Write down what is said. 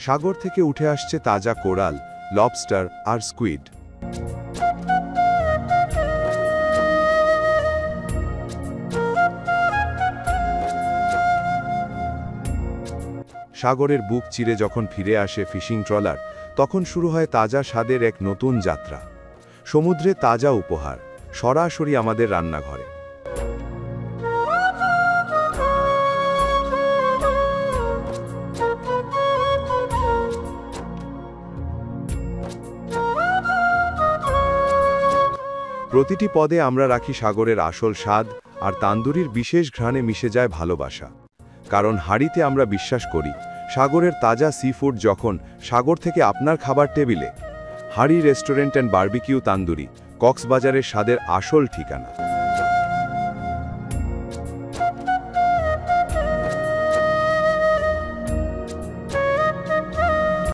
সাগর থেকে উঠে আসছে তাজা কোরাল, লবস্টার আর স্কুইড। সাগরের বুক চিরে যখন ফিরে আসে ফিশিং ট্রলার, তখন শুরু হয় তাজা স্বাদের এক নতুন যাত্রা। সমুদ্রে তাজা উপহার, সরাসরি আমাদের রান্নাঘরে। প্রতিটি পদে আমরা রাখি সাগরের আসল স্বাদ, আর তান্দুরির বিশেষ ঘ্রাণে মিশে যায় ভালোবাসা। কারণ হাঁড়িতে আমরা বিশ্বাস করি, সাগরের তাজা সি ফুড যখন সাগর থেকে আপনার খাবার টেবিলে। হাঁড়ি রেস্টুরেন্ট অ্যান্ড বারবিকিউ তান্দুরি, কক্সবাজারের স্বাদের আসল ঠিকানা।